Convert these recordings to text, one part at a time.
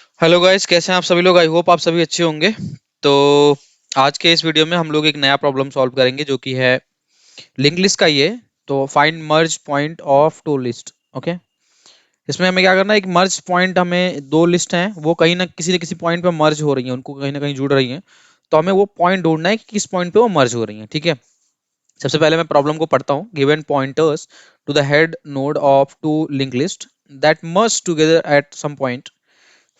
Hello guys, कैसे हैं आप सभी लोग। आई होप आप सभी अच्छे होंगे। तो आज के इस वीडियो में हम लोग एक नया प्रॉब्लम सॉल्व करेंगे जो कि है लिंक लिस्ट का। ये तो find merge point of two list. Okay, इसमें हमें क्या करना है, एक मर्ज पॉइंट, हमें दो लिस्ट हैं वो कहीं ना किसी पॉइंट पे मर्ज हो रही हैं, उनको कहीं ना कहीं जुड़ रही हैं। तो हमें वो पॉइंट ढूंढना है कि किस पॉइंट पे वो मर्ज हो रही हैं। ठीक है, सबसे पहले मैं प्रॉब्लम को पढ़ता हूँ। Given pointers to the head node of two linked list that merge together at some point,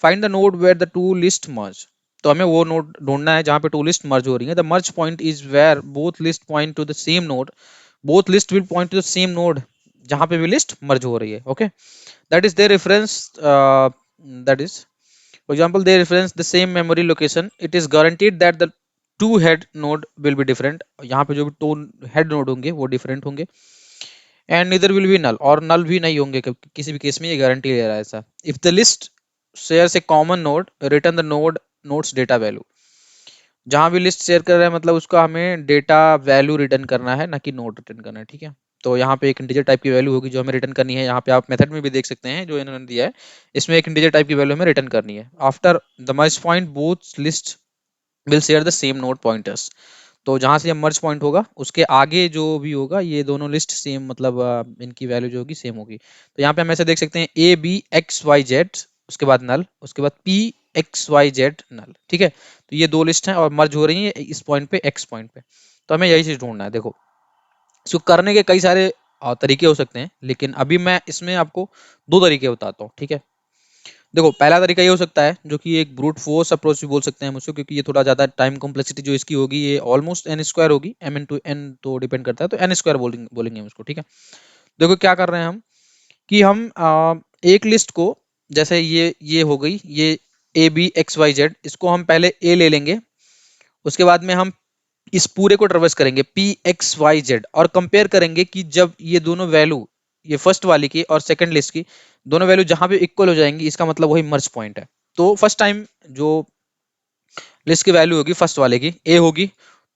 find the node where the two list merge. तो हमें वो नोड ढूंढना है जहां पे टू लिस्ट मर्ज हो रही है। The merge point is where both list point to the same node, both list will point to the same node जहां पे भी लिस्ट मर्ज हो रही है। Okay, that is their reference, that is for example they reference the same memory location, it is guaranteed that the two head node will be different. यहाँ पे जो भी टू हेड नोड होंगे वो different होंगे। And neither will be null, और null भी नहीं होंगे किसी भी केस में, ये गारंटी ले रहा है ऐसा। If the list shares A common node, return the node nodes data value. जहां भी लिस्ट शेयर कर रहा है मतलब उसका हमें डेटा वैल्यू रिटर्न करना है, ना कि नोड रिटर्न करना है। ठीक है, तो यहाँ पे एक इंटीजर टाइप की वैल्यू होगी जो हमें रिटर्न करनी है। यहाँ पे आप मेथड में भी देख सकते हैं जो इन्होंने दिया है, इसमें एक इंटीजर टाइप की वैल्यू हमें रिटर्न करनी है। After the merge point both list will share the same node pointers. तो जहां से मर्ज पॉइंट होगा उसके आगे जो भी होगा ये दोनों लिस्ट सेम, मतलब इनकी वैल्यू जो होगी सेम होगी। तो यहाँ पे हम ऐसे देख सकते हैं A B X Y Z, उसके बाद नल, उसके बाद P X Y Z null. ठीक है, तो ये दो लिस्ट हैं और मर्ज हो रही है इस पॉइंट पे, एक्स पॉइंट पे। तो हमें यही चीज ढूंढना है। देखो, इसको करने के कई सारे तरीके हो सकते हैं, लेकिन अभी मैं इसमें आपको दो तरीके बताता हूँ। ठीक है, देखो, पहला तरीका ये हो सकता है जो कि एक ब्रूट फोर्स अप्रोच भी बोल सकते हैं हम उसको, क्योंकि ये थोड़ा ज्यादा टाइम कॉम्प्लेक्सिटी जो इसकी होगी ये ऑलमोस्ट एन स्क्वायर होगी, एम इन टू एन तो डिपेंड करता है, तो एन स्क्वायर बोलेंगे हम उसको। ठीक है, देखो क्या कर रहे हैं हम कि हम एक लिस्ट को, जैसे ये हो गई, ये A B X Y Z, इसको हम पहले ए ले लेंगे। उसके बाद में हम इस पूरे को ट्रेवर्स करेंगे पी एक्स वाई जेड और कंपेयर करेंगे कि जब ये दोनों वैल्यू, ये फर्स्ट वाली की और सेकंड लिस्ट की दोनों वैल्यू जहां पे इक्वल हो जाएंगी, इसका मतलब वही मर्ज पॉइंट है। तो फर्स्ट टाइम जो लिस्ट की वैल्यू होगी फर्स्ट वाले की ए होगी,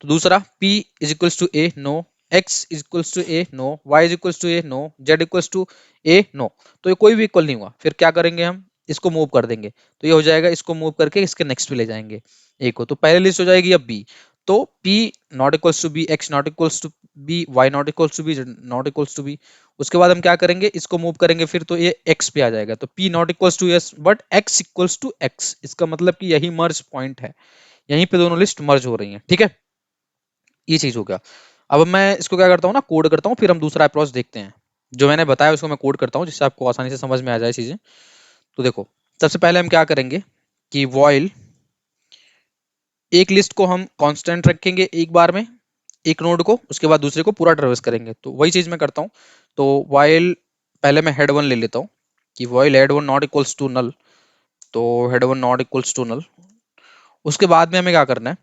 तो दूसरा p is equals to A no, x is equals to A no, y is equals to A no, z equals to A no. तो ये कोई भी इक्वल नहीं हुआ, फिर क्या करेंगे हम, इसको मूव कर देंगे। तो ये हो जाएगा, इसको मूव करके इसके नेक्स्ट पे ले जाएंगे ए को, तो पहले लिस्ट हो जाएगी अब b। तो p not equals to B, x not equals to B, y not equals to B, not equals to B. उसके बाद हम क्या करेंगे, इसको मूव करेंगे फिर, तो ये x पे आ जाएगा। तो p not equals to s but x equals to x, इसका मतलब कि यही मर्ज पॉइंट है, यहीं पे दोनों लिस्ट मर्ज हो रही हैं। ठीक है, ये चीज हो गया। अब मैं इसको क्या करता हूँ ना, कोड करता हूँ, फिर हम दूसरा अप्रोच देखते हैं। जो मैंने बताया उसको मैं कोड करता हूँ जिससे आपको आसानी से समझ में आ जाए चीजें। तो देखो, सबसे पहले हम क्या करेंगे कि वॉइल, एक लिस्ट को हम कांस्टेंट रखेंगे एक बार में, एक नोड को, उसके बाद दूसरे को पूरा ट्रेवर्स करेंगे। तो वही चीज मैं करता हूँ। तो वाइल, पहले मैं हेड वन ले लेता हूँ कि while head one not equals to null. तो head one not equals to null. उसके बाद में हमें क्या करना है,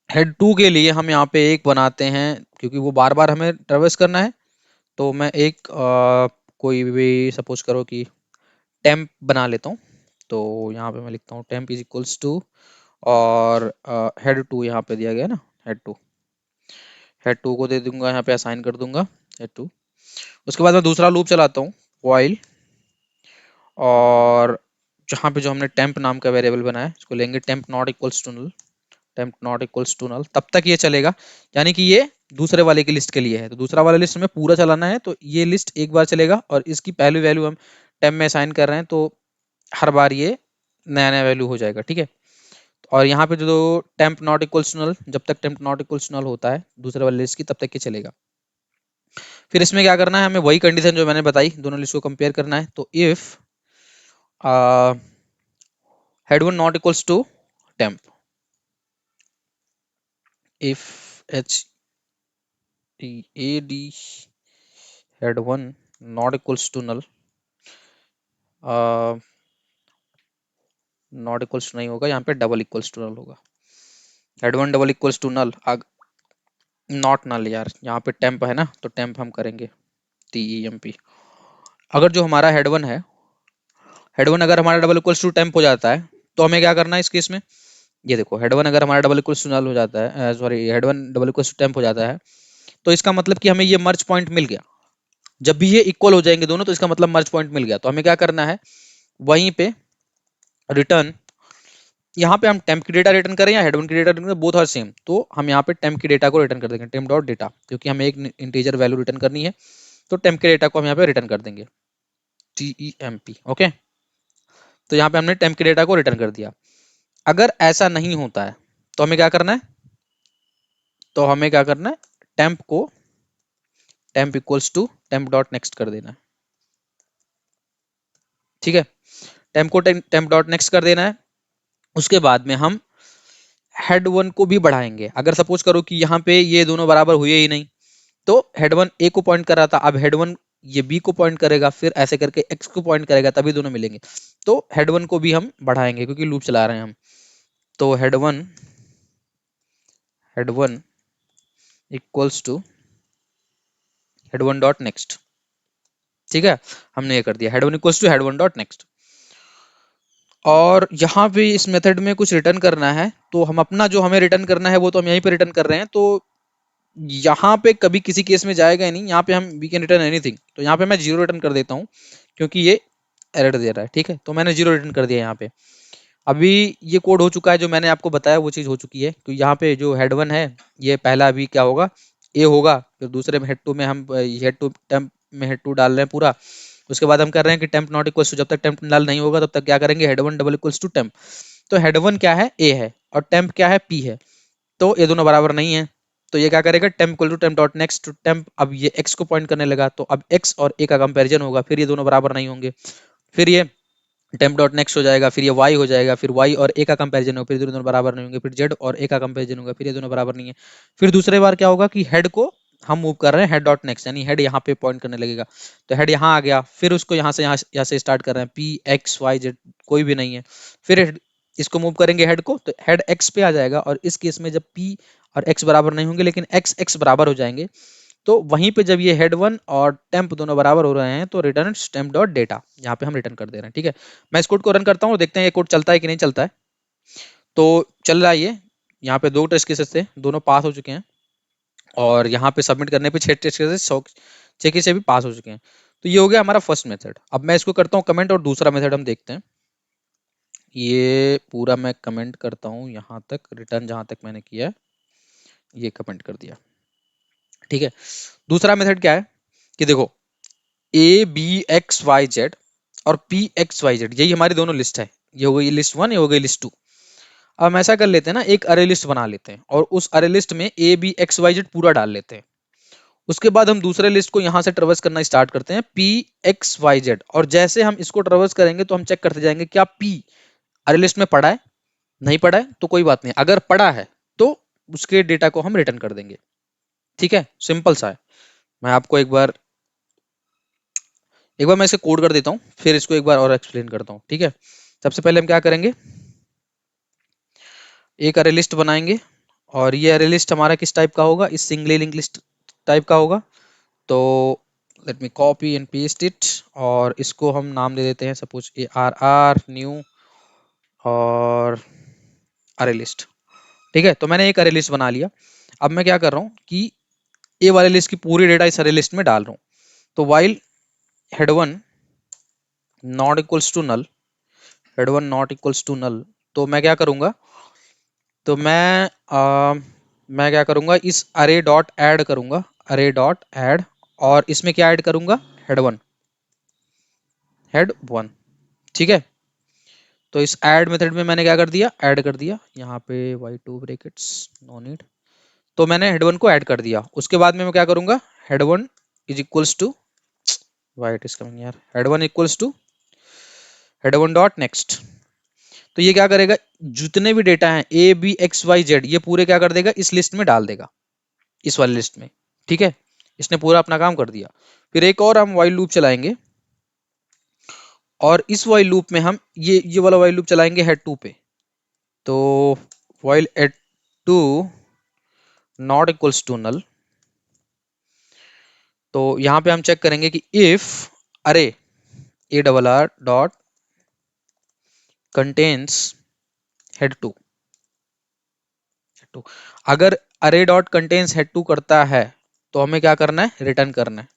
हेड टू के लिए हम यहाँ पे एक बनाते हैं, क्योंकि वो बार बार हमें ट्रेवर्स करना है। तो मैं एक कोई भी सपोज करो कि टेम्प बना लेता हूँ। तो यहाँ पे मैं लिखता हूँ टेम्प इज इक्वल्स टू, और हेड टू यहाँ पे दिया गया ना, हेड टू, हेड टू को दे दूंगा, यहाँ पे असाइन कर दूंगा हेड टू। उसके बाद मैं दूसरा लूप चलाता हूँ वाइल, और जहाँ पे जो हमने टेम्प नाम का वेरिएबल बनाया है इसको लेंगे temp not equals to null, temp not equals to null, तब तक ये चलेगा। यानी कि ये दूसरे वाले की लिस्ट के लिए है, तो दूसरा वाला लिस्ट में पूरा चलाना है, तो ये लिस्ट एक बार चलेगा और इसकी पहली वैल्यू हम टेम्प में असाइन कर रहे हैं, तो हर बार ये नया नया वैल्यू हो जाएगा। ठीक है, और यहाँ पे जो temp not equals to null, जब तक temp not equals to null होता है दूसरे वाले लिस्ट की, तब तक ये चलेगा। फिर इसमें क्या करना है, हमें वही कंडीशन जो मैंने बताई, दोनों लिस्ट को कंपेयर करना है। तो if head one not equals to temp, if H A D head one not equals to null, not equals to नहीं होगा, यहाँ पे डबल इक्वल्स टू नल होगा। Head one double equals to null, not null यार, यहाँ पे temp है ना, तो टेम्प हम करेंगे टी ई एम पी। अगर जो हमारा हेड वन है, हेड वन अगर हमारा डबल इक्वल्स टू टेम्प हो जाता है, तो हमें क्या करना है इस केस में, ये देखो, हेड वन अगर हमारा डबल इक्वल्स टू नल हो जाता है, sorry, head one double equals to temp हो जाता है, तो इसका मतलब कि हमें ये मर्ज पॉइंट मिल गया। जब भी ये इक्वल हो जाएंगे दोनों, तो इसका मतलब मर्ज पॉइंट मिल गया। तो हमें क्या करना है, वहीं पे रिटर्न, यहाँ पे हम टेम्प की डेटा रिटर्न करें या हेड वन की डेटा रिटर्न करें, बोथ आर सेम, तो हम यहाँ पे टेम्प की डेटा को रिटर्न कर देंगे, टेम्प डॉट डेटा, क्योंकि हमें एक इंटीजर वैल्यू रिटर्न करनी है, तो टेम्प के डेटा को हम यहाँ पे रिटर्न कर देंगे, TEMP। ओके, तो यहाँ पे हमने टेम्प के डेटा को रिटर्न कर दिया। अगर ऐसा नहीं होता है तो हमें क्या करना है, तो हमें क्या करना है, टेम्प को temp equals to temp dot next कर देना है। ठीक है, टेम्प को टेम्प डॉट नेक्स्ट कर देना है। उसके बाद में हम हेड वन को भी बढ़ाएंगे। अगर सपोज करो कि यहाँ पे ये दोनों बराबर हुए ही नहीं, तो हेड वन ए को पॉइंट कर रहा था, अब हेड वन ये बी को पॉइंट करेगा, फिर ऐसे करके एक्स को पॉइंट करेगा, तभी दोनों मिलेंगे। तो हेड वन को भी हम बढ़ाएंगे क्योंकि लूप चला रहे हैं हम। तो head one equals to head one dot next. ठीक है, हमने ये कर दिया, head one equals to head one dot next. और यहाँ पे इस मेथड में कुछ रिटर्न करना है, तो हम अपना जो हमें रिटर्न करना है वो तो हम यहीं पे रिटर्न कर रहे हैं, तो यहाँ पे कभी किसी केस में जाएगा ही नहीं। यहाँ पे हम वी कैन रिटर्न एनीथिंग, तो यहाँ पे मैं जीरो रिटर्न कर देता हूँ क्योंकि ये एरर दे रहा है। ठीक है, तो मैंने जीरो रिटर्न कर दिया यहाँ पे। अभी ये कोड हो चुका है, जो मैंने आपको बताया वो चीज़ हो चुकी है। तो यहाँ पे जो हेड वन है, ये पहला अभी क्या होगा, ए होगा, फिर दूसरे में हेड टू में हम हेड टू टेम्प में हेड टू डाल रहे हैं पूरा। उसके बाद हम कर रहे हैं कि टेम्प नॉट इक्वल्स टू, जब तक टेम्प नल नहीं होगा तब तक क्या करेंगे, head one double equals to temp. तो हेड वन क्या है, ए है, और टेम्प क्या है, पी है, तो ये दोनों बराबर नहीं है। तो ये क्या करेगा, temp equal to temp dot next to temp, अब ये एक्स को पॉइंट करने लगा, तो अब एक्स और ए का कंपैरिजन होगा, फिर ये दोनों बराबर नहीं होंगे, फिर ये टेम्प डॉट नेक्स्ट हो जाएगा, फिर ये वाई हो जाएगा, फिर वाई और ए का कंपैरिजन होगा, फिर ये दोनों बराबर नहीं होंगे, फिर जेड और ए का कंपैरिजन होगा, फिर ये दोनों बराबर नहीं है। फिर दूसरे बार क्या होगा कि हेड को हम मूव कर रहे हैं हेड डॉट नेक्स्ट, यानी हेड यहाँ पे पॉइंट करने लगेगा, तो हेड यहाँ आ गया, फिर उसको यहाँ से स्टार्ट कर रहे हैं, पी एक्स वाई जेड कोई भी नहीं है, फिर इसको मूव करेंगे हेड को, तो हेड एक्स पे आ जाएगा, और इस केस में जब पी और एक्स बराबर नहीं होंगे लेकिन एक्स एक्स बराबर हो जाएंगे, तो वहीं पे जब ये हेड वन और टेम्प दोनों बराबर हो रहे हैं तो रिटर्न टेम्प डॉट डेटा, यहाँ पे हम रिटर्न कर दे रहे हैं। ठीक है, मैं इस कोड को रन करता हूँ, देखते हैं ये कोड चलता है कि नहीं चलता है। तो चल रहा है ये, यहाँ पे दो टेस्ट केसेस थे, दोनों पास हो चुके हैं, और यहाँ पे सबमिट करने पे 6 टेस्ट केसेस 6 केस भी पास हो चुके हैं। तो ये हो गया हमारा फर्स्ट मेथड। अब मैं इसको करता हूँ कमेंट, और दूसरा मेथड हम देखते हैं। ये पूरा मैं कमेंट करता हूँ, यहाँ तक रिटर्न जहाँ तक मैंने किया है ये कमेंट कर दिया। ठीक है, दूसरा मेथड क्या है कि देखो, A B X Y Z और पी एक्स वाई जेड, यही हमारी दोनों लिस्ट है, ये हो गई लिस्ट वन, ये हो गई लिस्ट टू। अब हम ऐसा कर लेते हैं ना, एक अरे लिस्ट बना लेते हैं, और उस अरे लिस्ट में A B X Y Z पूरा डाल लेते हैं। उसके बाद हम दूसरे लिस्ट को यहाँ से ट्रेवर्स करना स्टार्ट करते हैं, पी एक्स वाई जेड, और जैसे हम इसको ट्रेवर्स करेंगे तो हम चेक करते जाएंगे क्या पी अरे लिस्ट में पड़ा है, नहीं पड़ा है तो कोई बात नहीं, अगर पड़ा है तो उसके डेटा को हम रिटर्न कर देंगे। ठीक है, सिंपल सा है। मैं आपको एक बार मैं इसे कोड कर देता हूँ, फिर इसको एक बार और एक्सप्लेन करता हूँ। ठीक है, सबसे पहले हम क्या करेंगे, एक अरे लिस्ट बनाएंगे, और ये अरे लिस्ट हमारा किस टाइप का होगा, इस सिंगली लिंक लिस्ट टाइप का होगा। तो let me copy and paste it, और इसको हम नाम दे देते हैं सपोज ARR न्यू और अरे लिस्ट। ठीक है, तो मैंने एक अरे लिस्ट बना लिया। अब मैं क्या कर रहा हूँ कि ए वाले लिस्ट की पूरी डेटा इस अरे लिस्ट में डाल रहा हूँ। तो while head one not equals to null, head one not equals to null, तो मैं क्या करूंगा, तो मैं क्या करूंगा, इस अरे डॉट ऐड करूंगा, अरे डॉट ऐड, और इसमें क्या ऐड करूंगा, हेड वन। ठीक है, तो इस ऐड मेथड में मैंने क्या कर दिया, ऐड कर दिया, यहाँ पे why two brackets no need, तो मैंने हेड वन को ऐड कर दिया। उसके बाद में मैं क्या करूंगा, head one is equals to, why it is coming यार, head one equals to head one dot next. तो ये क्या करेगा, जितने भी डेटा हैं A B X Y Z, ये पूरे क्या कर देगा, इस लिस्ट में डाल देगा, इस वाली लिस्ट में। ठीक है, इसने पूरा अपना काम कर दिया। फिर एक और हम वाइल लूप चलाएंगे, और इस वाइल लूप में हम ये वाला वाइल लूप चलाएंगे हेड टू पे। तो while head two not equals to null, तो यहां पे हम चेक करेंगे कि if array ARR dot contains head two, अगर array dot contains head to करता है तो हमें क्या करना है, रिटर्न करना है।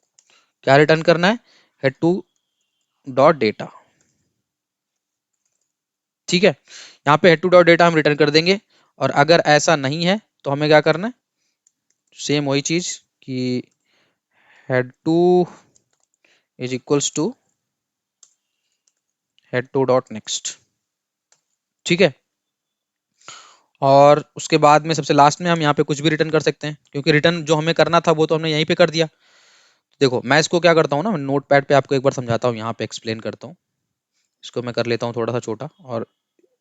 क्या रिटर्न करना है, हेड टू डॉट डेटा। ठीक है, यहाँ पे हेड टू डॉट डेटा हम रिटर्न कर देंगे। और अगर ऐसा नहीं है तो हमें क्या करना है, सेम वही चीज कि head two is equals to head two dot next. ठीक है, और उसके बाद में सबसे लास्ट में हम यहाँ पे कुछ भी रिटर्न कर सकते हैं, क्योंकि रिटर्न जो हमें करना था वो तो हमने यहीं पे कर दिया। देखो मैं इसको क्या करता हूँ ना, नोट पैड पे आपको एक बार समझाता हूँ, यहाँ पे एक्सप्लेन करता हूँ। इसको मैं कर लेता हूँ थोड़ा सा छोटा और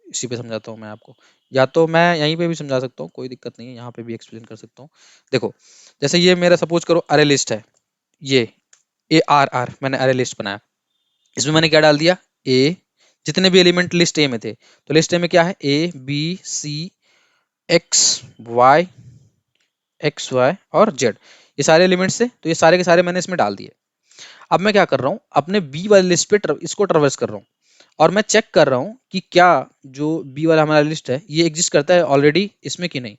इसी पे समझाता हूँ मैं आपको, या तो मैं यहीं पे भी समझा सकता हूँ, कोई दिक्कत नहीं है, यहाँ पे भी एक्सप्लेन कर सकता हूँ। देखो जैसे ये मेरा सपोज करो अरे लिस्ट है, ये ARR मैंने अरे लिस्ट बनाया। इसमें मैंने क्या डाल दिया, ए, जितने भी एलिमेंट लिस्ट ए में थे, तो लिस्ट ए में क्या है, A B C X Y और जेड, ये सारे एलिमेंट्स थे, तो ये सारे के सारे मैंने इसमें डाल दिए। अब मैं क्या कर रहा हूँ, अपने बी वाली लिस्ट पे इसको ट्रवर्स कर रहा हूँ, और मैं चेक कर रहा हूँ कि क्या जो बी वाला हमारा लिस्ट है ये एग्जिस्ट करता है ऑलरेडी इसमें कि नहीं।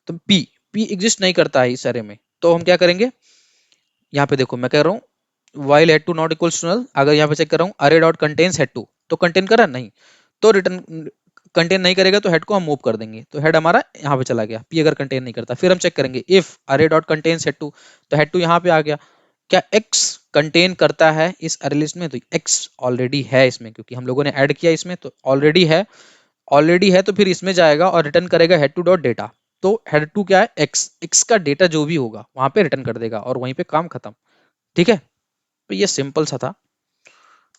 तो पी पी एग्जिस्ट नहीं करता है इस अरे में, तो हम क्या करेंगे, यहाँ पे देखो मैं कह रहा हूँ while head two not equals to null, अगर यहाँ पे चेक कर रहा हूँ array dot contains head two, तो कंटेन करा नहीं, तो रिटर्न कंटेन नहीं करेगा तो हेड को हम मूव कर देंगे, तो हेड हमारा यहाँ पे चला गया, पी अगर कंटेन नहीं करता। फिर हम चेक करेंगे इफ अरे डॉट कंटेन्स हेड टू, तो हेड टू यहाँ पे आ गया, क्या एक्स कंटेन करता है इस अरे लिस्ट में, तो एक्स ऑलरेडी है इसमें, क्योंकि हम लोगों ने ऐड किया इसमें, तो ऑलरेडी है, ऑलरेडी है, तो फिर इसमें जाएगा और रिटर्न करेगा हेड टू डॉट डेटा। तो हेड टू क्या है, एक्स, एक्स का डेटा जो भी होगा वहां पे रिटर्न कर देगा और वहीं पे काम खत्म। ठीक है, तो ये सिंपल सा था।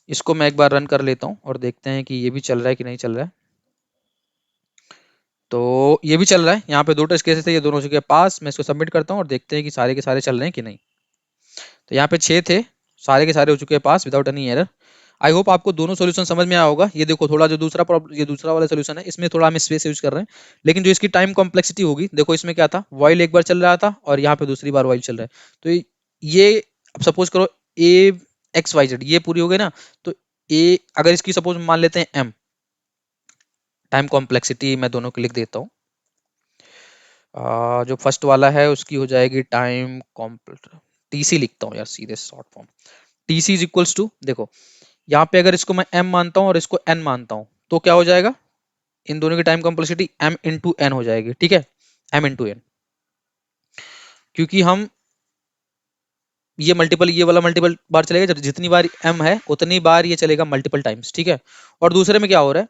इसको मैं एक बार रन कर लेता हूँ और देखते हैं कि ये भी चल रहा है कि नहीं चल रहा है। तो ये भी चल रहा है, यहाँ पे दो टेस्ट केसेस थे, ये दोनों हो चुके हैं पास। मैं इसको सबमिट करता हूँ और देखते हैं कि सारे के सारे चल रहे हैं कि नहीं। तो यहाँ पे 6 थे, सारे के सारे हो चुके हैं pass without any error. I hope आपको दोनों सॉल्यूशन समझ में आया होगा। ये देखो थोड़ा जो दूसरा प्रॉब्लम, ये दूसरा वाला सॉल्यूशन है, इसमें थोड़ा हम स्पेस यूज कर रहे हैं, लेकिन जो इसकी टाइम कॉम्प्लेक्सिटी होगी, देखो इसमें क्या था, वाइल एक बार चल रहा था और यहाँ पे दूसरी बार वाइल चल रहा है। तो ये अब सपोज करो A X Y Z ये पूरी हो गई ना, तो ए अगर इसकी सपोज मान लेते हैं M, टाइम कॉम्प्लेक्सिटी मैं दोनों को लिख देता हूँ। जो फर्स्ट वाला है उसकी हो जाएगी टाइम कॉम्प्लेक्स, TC लिखता हूँ यार सीधे short form, TC is equals to, देखो यहाँ पे अगर इसको मैं M मानता हूँ और इसको N मानता हूँ, तो क्या हो जाएगा, इन दोनों की time complexity M into N हो जाएगी। ठीक है, M इंटू N, क्योंकि हम ये मल्टीपल, ये वाला मल्टीपल बार चलेगा, जब जितनी बार M है उतनी बार ये चलेगा मल्टीपल टाइम्स। ठीक है, और दूसरे में क्या हो रहा है,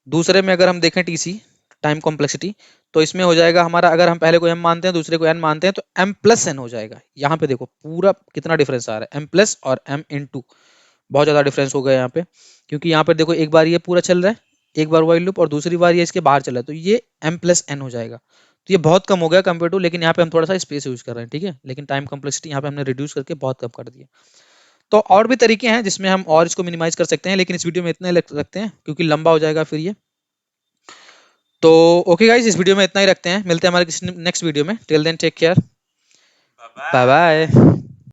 दूसरे में अगर हम देखें TC टाइम कॉम्प्लेक्सिटी, तो इसमें हो जाएगा हमारा, अगर हम पहले को M मानते हैं दूसरे को N मानते हैं, तो M प्लस N हो जाएगा। यहाँ पे देखो पूरा कितना डिफरेंस आ रहा है, M प्लस और M इंटू, बहुत ज्यादा डिफरेंस हो गया यहाँ पे, क्योंकि यहाँ पर देखो एक बार ये पूरा चल रहा है, एक बार वाइल लूप, और दूसरी बार ये इसके बाहर चल रहा है, तो ये M+N हो जाएगा। तो ये बहुत कम हो गया कंपेयर टू, लेकिन यहाँ पे हम थोड़ा सा स्पेस यूज कर रहे हैं। ठीक है, लेकिन टाइम कॉम्प्लेक्सिटी यहाँ पे हमने रिड्यूस करके बहुत कम कर दिया। तो और भी तरीके हैं जिसमें हम और इसको मिनिमाइज कर सकते हैं, लेकिन इस वीडियो में इतना ही रखते हैं क्योंकि लंबा हो जाएगा फिर ये। तो ओके गाइज, इस वीडियो में इतना ही रखते हैं, मिलते हैं हमारे किसी नेक्स्ट वीडियो में। Till then take care, bye bye.